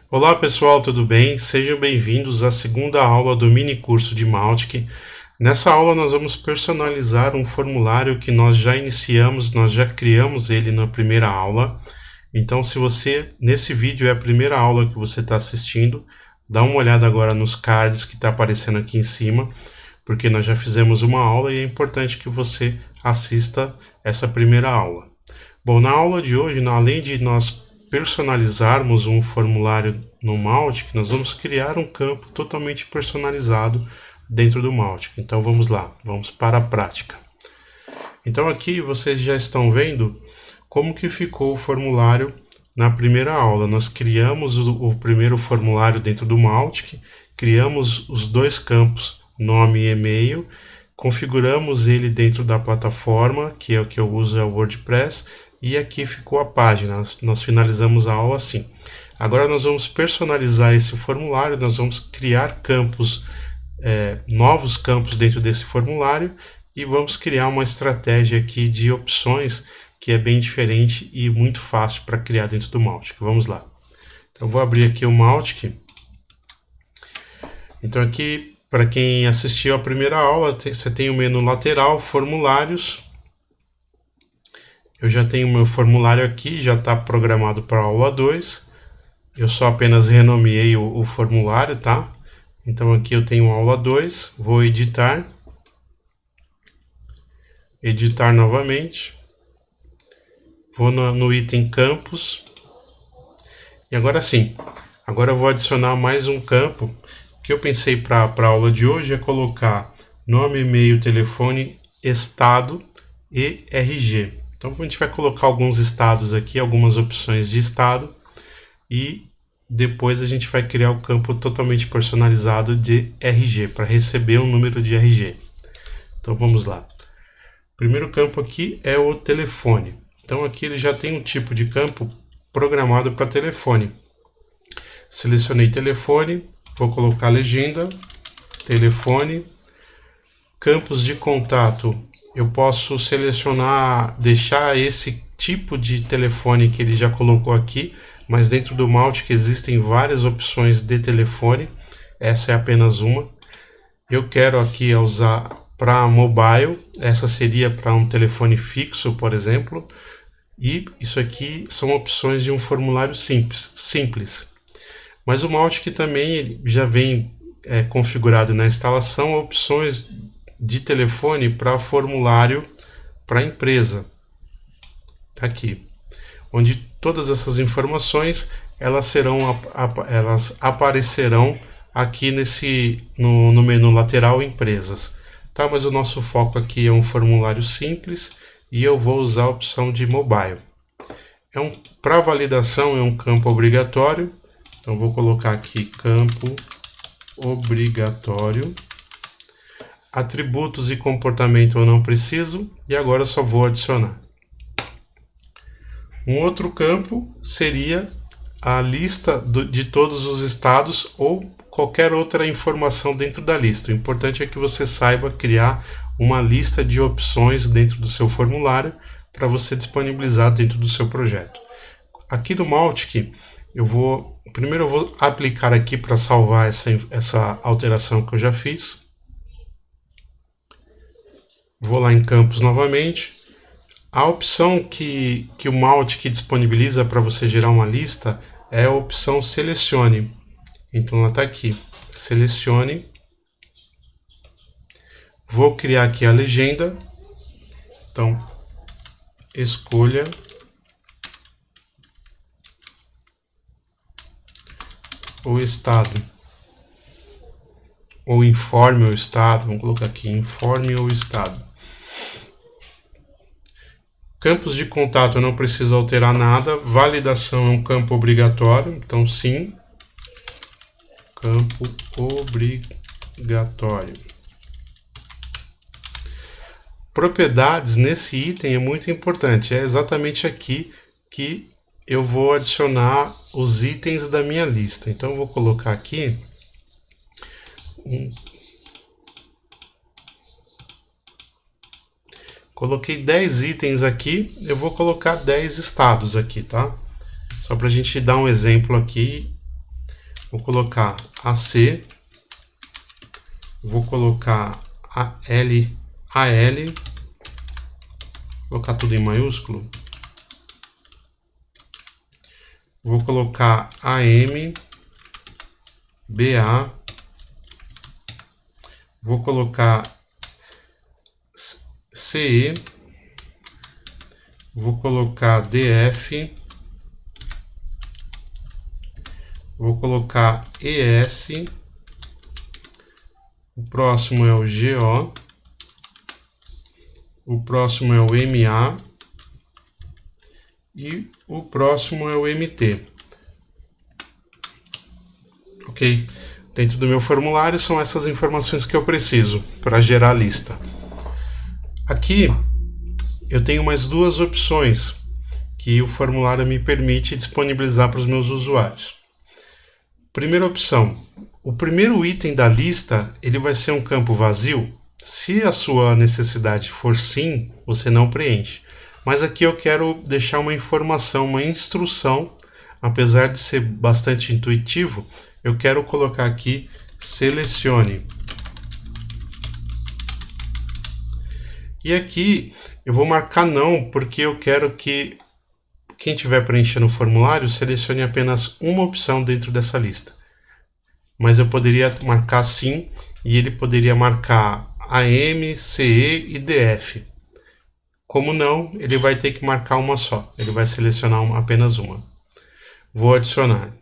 Olá pessoal, tudo bem? Sejam bem-vindos à segunda aula do mini curso de Mautic. Nessa aula nós vamos personalizar um formulário que nós já iniciamos, nós já criamos ele na primeira aula. Então, se você, nesse vídeo é a primeira aula que você está assistindo, dá uma olhada agora nos cards que está aparecendo aqui em cima, porque nós já fizemos uma aula e é importante que você assista essa primeira aula. Bom, na aula de hoje, além de nós personalizarmos um formulário no Mautic, nós vamos criar um campo totalmente personalizado dentro do Mautic. Então vamos lá, vamos para a prática. Então aqui vocês já estão vendo como que ficou o formulário na primeira aula. Nós criamos o primeiro formulário dentro do Mautic, criamos os dois campos, nome e e-mail, configuramos ele dentro da plataforma, que é o que eu uso, é o WordPress, e aqui ficou a página. Nós finalizamos a aula assim. Agora nós vamos personalizar esse formulário, nós vamos criar campos, novos campos dentro desse formulário e vamos criar uma estratégia aqui de opções que é bem diferente e muito fácil para criar dentro do Mautic. Vamos lá. Então eu vou abrir aqui o Mautic. Então aqui, para quem assistiu a primeira aula, você tem o menu lateral, formulários. Eu já tenho meu formulário aqui, já está programado para a aula 2. Eu só apenas renomeei o formulário, tá? Então aqui eu tenho aula 2, vou editar. Editar novamente. Vou no item campos. E agora sim, agora eu vou adicionar mais um campo. O que eu pensei para a aula de hoje é colocar nome, e-mail, telefone, estado e RG. Então a gente vai colocar alguns estados aqui, algumas opções de estado, e depois a gente vai criar o campo totalmente personalizado de RG, para receber um número de RG. Então vamos lá. O primeiro campo aqui é o telefone. Então aqui ele já tem um tipo de campo programado para telefone. Selecionei telefone, vou colocar legenda, telefone, campos de contato. Eu posso selecionar, deixar esse tipo de telefone que ele já colocou aqui, mas dentro do Mautic existem várias opções de telefone, essa é apenas uma. Eu quero aqui usar para mobile, essa seria para um telefone fixo, por exemplo, e isso aqui são opções de um formulário simples. Mas o Mautic também ele já vem configurado na instalação opções de telefone para formulário para empresa. Tá aqui, onde todas essas informações elas aparecerão aqui no menu lateral empresas. Tá, mas o nosso foco aqui é um formulário simples e eu vou usar a opção de mobile. Para validação é um campo obrigatório, então vou colocar aqui campo obrigatório. Atributos e comportamento eu não preciso e agora eu só vou adicionar. Um outro campo seria a lista de todos os estados ou qualquer outra informação dentro da lista. O importante é que você saiba criar uma lista de opções dentro do seu formulário para você disponibilizar dentro do seu projeto. Aqui no Mautic, primeiro eu vou aplicar aqui para salvar essa alteração que eu já fiz. Vou lá em campos novamente. A opção que o Mautic disponibiliza para você gerar uma lista é a opção selecione. Então ela está aqui, selecione. Vou criar aqui a legenda. Então, escolha o estado. Ou informe o estado, vamos colocar aqui, informe o estado. Campos de contato eu não preciso alterar nada, validação é um campo obrigatório, então sim, campo obrigatório. Propriedades nesse item é muito importante, é exatamente aqui que eu vou adicionar os itens da minha lista. Então eu vou colocar aqui coloquei 10 itens aqui, eu vou colocar 10 estados aqui, tá? Só para a gente dar um exemplo aqui vou colocar AC, vou colocar AL, colocar tudo em maiúsculo, vou colocar AM, BA, vou colocar CE, vou colocar DF, vou colocar ES, o próximo é o GO, o próximo é o MA e o próximo é o MT. Ok? Dentro do meu formulário são essas informações que eu preciso para gerar a lista. Aqui eu tenho mais duas opções que o formulário me permite disponibilizar para os meus usuários. Primeira opção, o primeiro item da lista ele vai ser um campo vazio. Se a sua necessidade for sim, você não preenche. Mas aqui eu quero deixar uma informação, uma instrução, apesar de ser bastante intuitivo, eu quero colocar aqui selecione. E aqui eu vou marcar não, porque eu quero que quem estiver preenchendo o formulário selecione apenas uma opção dentro dessa lista. Mas eu poderia marcar sim, e ele poderia marcar AM, CE e DF. Como não, ele vai ter que marcar uma só. Ele vai selecionar apenas uma. Vou adicionar.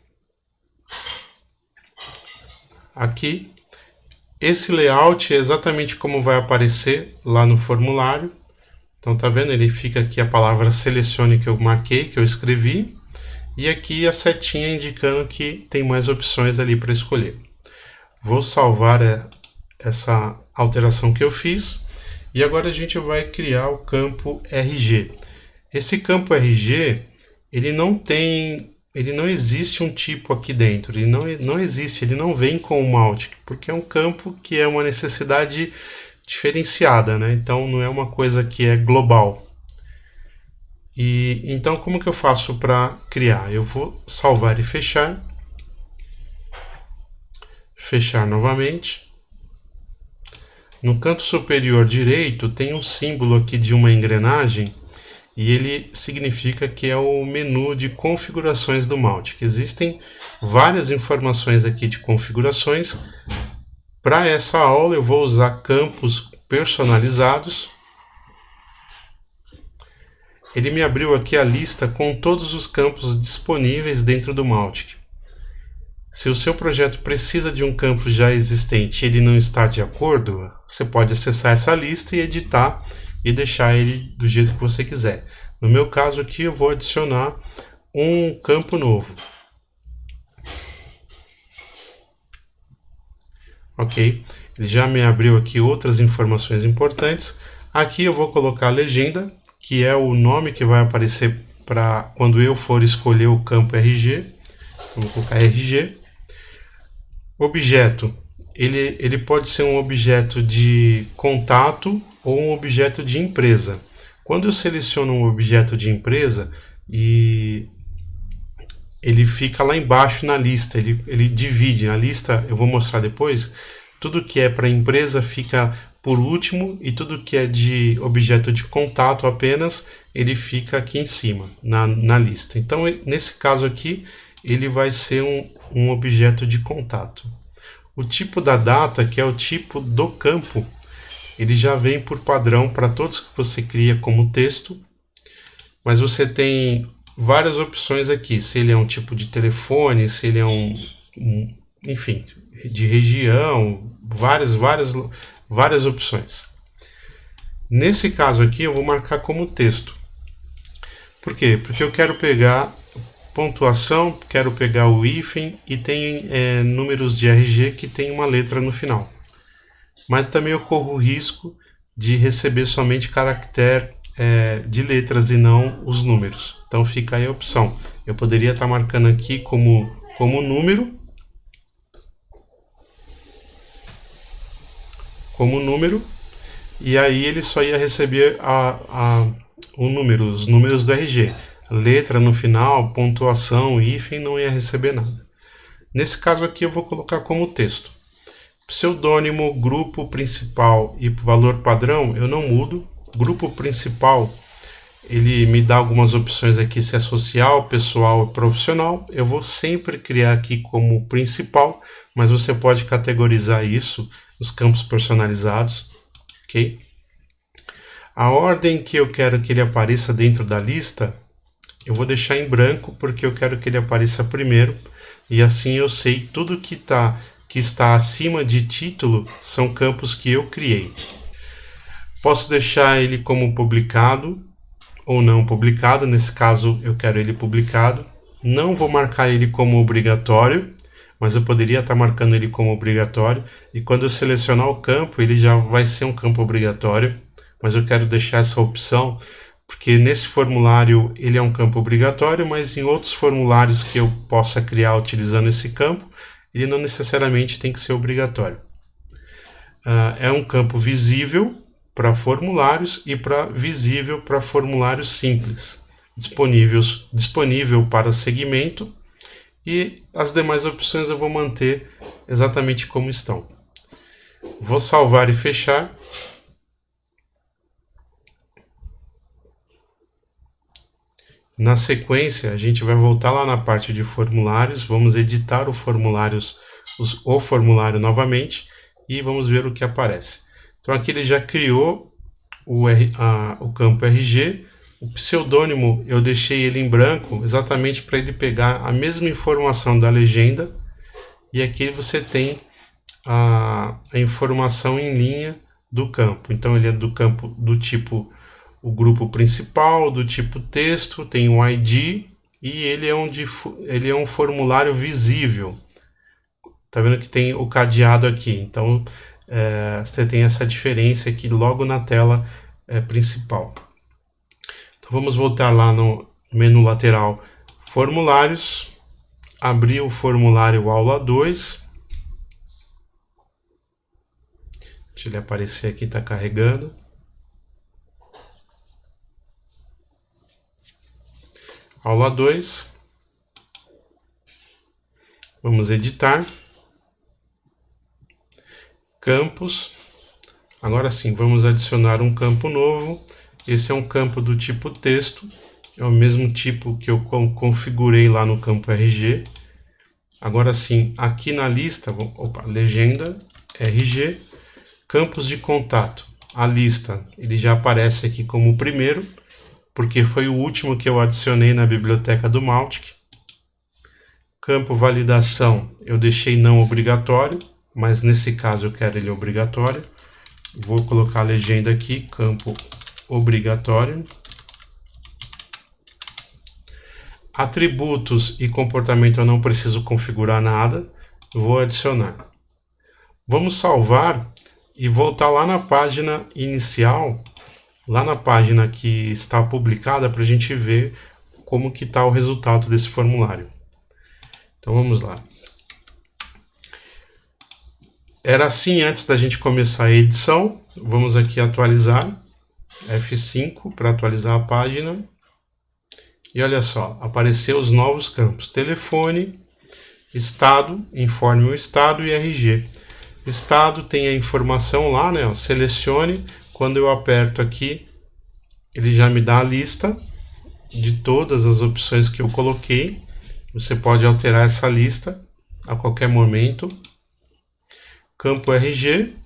Aqui, esse layout é exatamente como vai aparecer lá no formulário. Então, tá vendo? Ele fica aqui a palavra selecione que eu marquei, que eu escrevi. E aqui a setinha indicando que tem mais opções ali para escolher. Vou salvar essa alteração que eu fiz. E agora a gente vai criar o campo RG. Esse campo RG, ele não existe um tipo aqui dentro. Ele não existe, ele não vem com o Mautic, porque é um campo que é uma necessidade diferenciada, né? Então não é uma coisa que é global. E então como que eu faço para criar? Eu vou salvar e fechar. Fechar novamente. No canto superior direito tem um símbolo aqui de uma engrenagem e ele significa que é o menu de configurações do Mautic. Existem várias informações aqui de configurações. Para essa aula eu vou usar campos personalizados. Ele me abriu aqui a lista com todos os campos disponíveis dentro do Mautic. Se o seu projeto precisa de um campo já existente e ele não está de acordo, você pode acessar essa lista e editar e deixar ele do jeito que você quiser. No meu caso aqui eu vou adicionar um campo novo. Ok, ele já me abriu aqui outras informações importantes. Aqui eu vou colocar a legenda, que é o nome que vai aparecer para quando eu for escolher o campo RG. Então, vou colocar RG. Objeto, ele pode ser um objeto de contato ou um objeto de empresa. Quando eu seleciono um objeto de empresa, e ele fica lá embaixo na lista, ele divide na lista, eu vou mostrar depois, tudo que é para empresa fica por último e tudo que é de objeto de contato apenas, ele fica aqui em cima, na lista. Então, nesse caso aqui, ele vai ser um objeto de contato. O tipo da data, que é o tipo do campo, ele já vem por padrão para todos que você cria como texto, mas você tem várias opções aqui, se ele é um tipo de telefone, se ele é enfim, de região, várias opções. Nesse caso aqui eu vou marcar como texto. Por quê? Porque eu quero pegar pontuação, quero pegar o hífen e tem números de RG que tem uma letra no final. Mas também eu corro o risco de receber somente caractere de letras e não os números. Então fica aí a opção. Eu poderia estar marcando aqui como número, e aí ele só ia receber os números do RG. Letra no final, pontuação, hífen, não ia receber nada. Nesse caso aqui eu vou colocar como texto. Pseudônimo, grupo principal e valor padrão eu não mudo. Grupo principal, ele me dá algumas opções aqui, se é social, pessoal e profissional. Eu vou sempre criar aqui como principal, mas você pode categorizar isso nos campos personalizados, ok? A ordem que eu quero que ele apareça dentro da lista, eu vou deixar em branco, porque eu quero que ele apareça primeiro, e assim eu sei tudo que está acima de título são campos que eu criei. Posso deixar ele como publicado ou não publicado, nesse caso eu quero ele publicado. Não vou marcar ele como obrigatório, mas eu poderia estar marcando ele como obrigatório, e quando eu selecionar o campo, ele já vai ser um campo obrigatório, mas eu quero deixar essa opção, porque nesse formulário ele é um campo obrigatório, mas em outros formulários que eu possa criar utilizando esse campo, ele não necessariamente tem que ser obrigatório. É um campo visível para formulários e visível para formulários simples, disponível para segmento, e as demais opções eu vou manter exatamente como estão. Vou salvar e fechar. Na sequência, a gente vai voltar lá na parte de formulários, vamos editar o formulário novamente e vamos ver o que aparece. Então aqui ele já criou o campo RG, o pseudônimo eu deixei ele em branco, exatamente para ele pegar a mesma informação da legenda, e aqui você tem a informação em linha do campo. Então ele é do campo do tipo o grupo principal, do tipo texto, tem o ID, e ele é um formulário visível. Tá vendo que tem o cadeado aqui, então você tem essa diferença aqui logo na tela principal. Então vamos voltar lá no menu lateral formulários, abrir o formulário aula 2, deixa ele aparecer aqui, está carregando. Aula 2, vamos editar, campos, agora sim, vamos adicionar um campo novo, esse é um campo do tipo texto, é o mesmo tipo que eu configurei lá no campo RG, agora sim, aqui na lista, legenda, RG, campos de contato, a lista, ele já aparece aqui como o primeiro, porque foi o último que eu adicionei na biblioteca do Mautic. Campo validação, eu deixei não obrigatório, mas nesse caso eu quero ele obrigatório. Vou colocar a legenda aqui, campo obrigatório. Atributos e comportamento eu não preciso configurar nada, vou adicionar. Vamos salvar e voltar lá na página inicial, lá na página que está publicada, para a gente ver como que está o resultado desse formulário. Então vamos lá. Era assim antes da gente começar a edição. Vamos aqui atualizar, F5 para atualizar a página. E olha só, apareceu os novos campos: telefone, estado, informe o estado, e RG. Estado tem a informação lá, né? Selecione. Quando eu aperto aqui, ele já me dá a lista de todas as opções que eu coloquei. Você pode alterar essa lista a qualquer momento. Campo RG,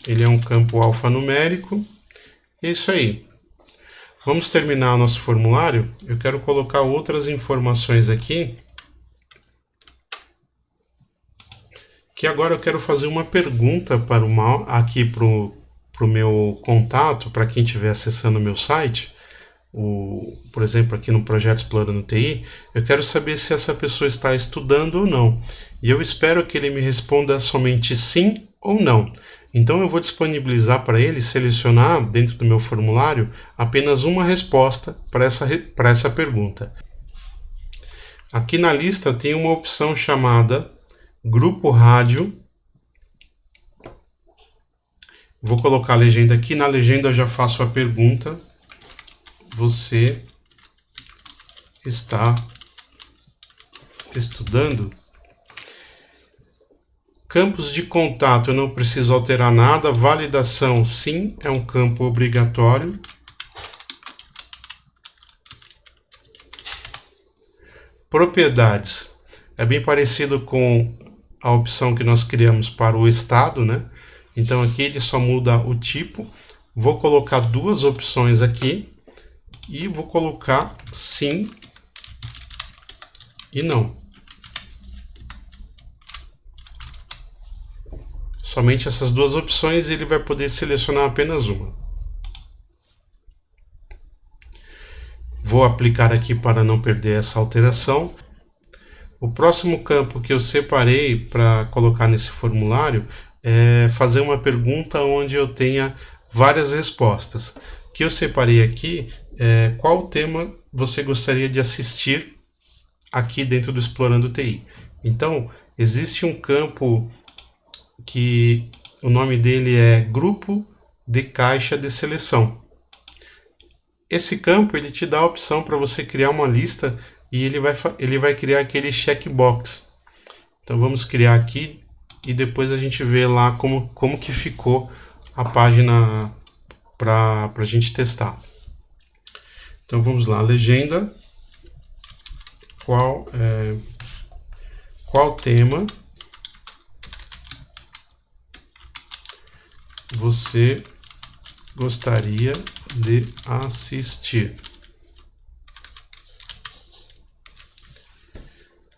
ele é um campo alfanumérico. É isso aí. Vamos terminar o nosso formulário. Eu quero colocar outras informações aqui. Que agora eu quero fazer uma pergunta para aqui para o meu contato, para quem estiver acessando o meu site, por exemplo, aqui no Projeto Explorando TI, eu quero saber se essa pessoa está estudando ou não. E eu espero que ele me responda somente sim ou não. Então eu vou disponibilizar para ele selecionar dentro do meu formulário apenas uma resposta para essa pergunta. Aqui na lista tem uma opção chamada Grupo Rádio. Vou colocar a legenda aqui. Na legenda eu já faço a pergunta: você está estudando. Campos de contato, eu não preciso alterar nada. Validação, sim, é um campo obrigatório. Propriedades, é bem parecido com a opção que nós criamos para o estado, né? Então aqui ele só muda o tipo. Vou colocar duas opções aqui e vou colocar sim e não. Somente essas duas opções e ele vai poder selecionar apenas uma. Vou aplicar aqui para não perder essa alteração. O próximo campo que eu separei para colocar nesse formulário é fazer uma pergunta onde eu tenha várias respostas. O que eu separei aqui é qual tema você gostaria de assistir aqui dentro do Explorando TI. Então, existe um campo que o nome dele é Grupo de Caixa de Seleção. Esse campo ele te dá a opção para você criar uma lista e ele vai criar aquele checkbox. Então vamos criar aqui e depois a gente vê lá como que ficou a página para a gente testar. Então vamos lá, legenda, qual tema você gostaria de assistir?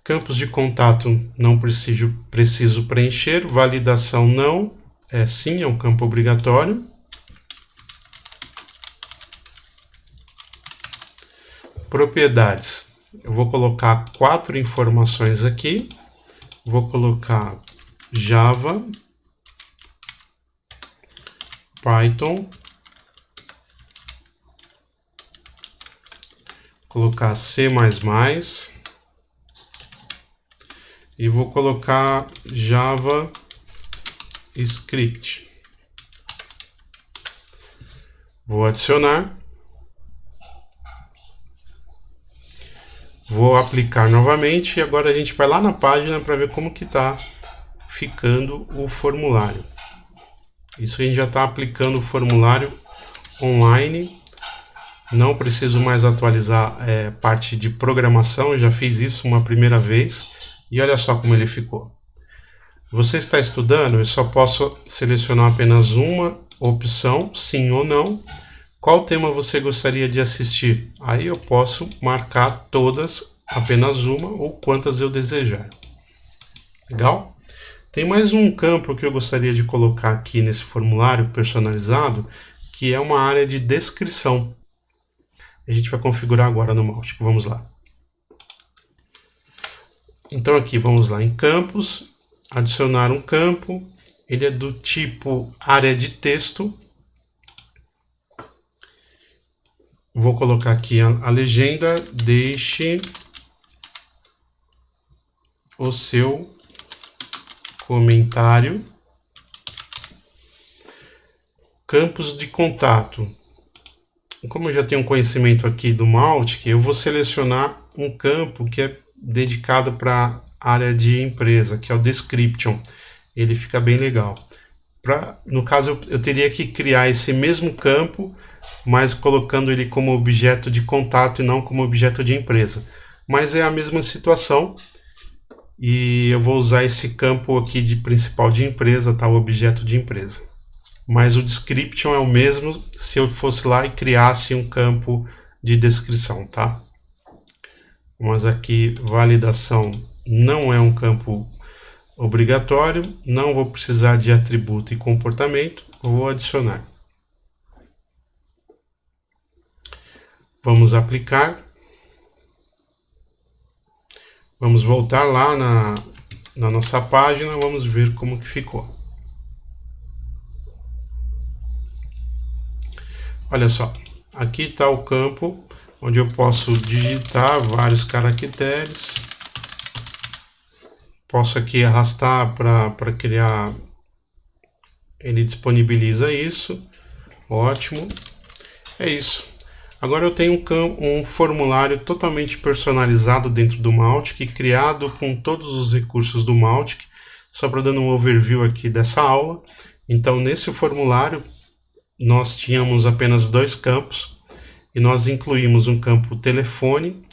Campos de contato não preciso preencher. Validação não, sim, é um campo obrigatório. Propriedades, eu vou colocar 4 informações aqui. Vou colocar Java, Python, colocar C++, e vou colocar JavaScript. Vou adicionar. Vou aplicar novamente e agora a gente vai lá na página para ver como que está ficando o formulário. Isso a gente já está aplicando o formulário online. Não preciso mais atualizar parte de programação, eu já fiz isso uma primeira vez. E olha só como ele ficou. Você está estudando, eu só posso selecionar apenas uma opção, sim ou não. Qual tema você gostaria de assistir? Aí eu posso marcar todas, apenas uma ou quantas eu desejar. Legal? Tem mais um campo que eu gostaria de colocar aqui nesse formulário personalizado, que é uma área de descrição. A gente vai configurar agora no Mautic. Vamos lá. Então aqui, vamos lá em campos, adicionar um campo. Ele é do tipo área de texto. Vou colocar aqui a legenda, deixe o seu comentário. Campos de contato. Como eu já tenho um conhecimento aqui do Mautic, eu vou selecionar um campo que é dedicado para a área de empresa, que é o Description. Ele fica bem legal. No caso, eu teria que criar esse mesmo campo, mas colocando ele como objeto de contato e não como objeto de empresa. Mas é a mesma situação. E eu vou usar esse campo aqui de principal de empresa, tá? O objeto de empresa. Mas o description é o mesmo se eu fosse lá e criasse um campo de descrição, tá? Mas aqui validação não é um campo obrigatório, não vou precisar de atributo e comportamento, vou adicionar. Vamos aplicar. Vamos voltar lá na nossa página, vamos ver como que ficou. Olha só, aqui está o campo onde eu posso digitar vários caracteres. Posso aqui arrastar para criar, ele disponibiliza isso. Ótimo, é isso. Agora eu tenho um formulário totalmente personalizado dentro do Mautic, criado com todos os recursos do Mautic, só para dando um overview aqui dessa aula. Então, nesse formulário, nós tínhamos apenas 2 campos, e nós incluímos um campo telefone,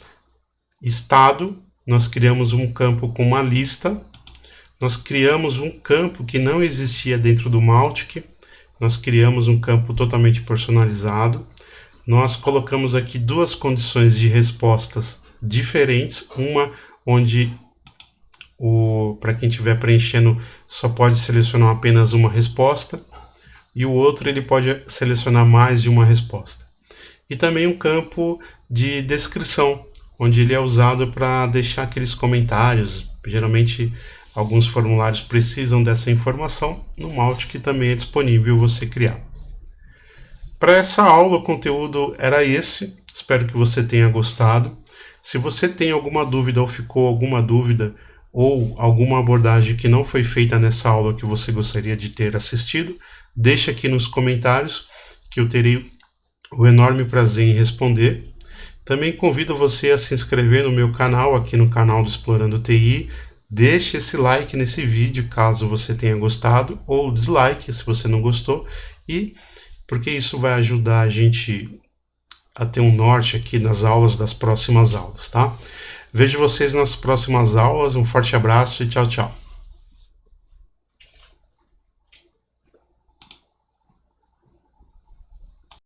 estado, nós criamos um campo com uma lista, nós criamos um campo que não existia dentro do Mautic, nós criamos um campo totalmente personalizado, nós colocamos aqui 2 condições de respostas diferentes, uma onde para quem estiver preenchendo só pode selecionar apenas uma resposta, e o outro ele pode selecionar mais de uma resposta. E também um campo de descrição, onde ele é usado para deixar aqueles comentários. Geralmente alguns formulários precisam dessa informação, no Mautic também é disponível você criar. Para essa aula, o conteúdo era esse, espero que você tenha gostado. Se você tem alguma dúvida ou ficou alguma dúvida, ou alguma abordagem que não foi feita nessa aula que você gostaria de ter assistido, deixa aqui nos comentários, que eu terei o enorme prazer em responder. Também convido você a se inscrever no meu canal, aqui no canal do Explorando TI. Deixe esse like nesse vídeo, caso você tenha gostado, ou dislike, se você não gostou, porque isso vai ajudar a gente a ter um norte aqui nas aulas das próximas aulas, tá? Vejo vocês nas próximas aulas, um forte abraço e tchau, tchau.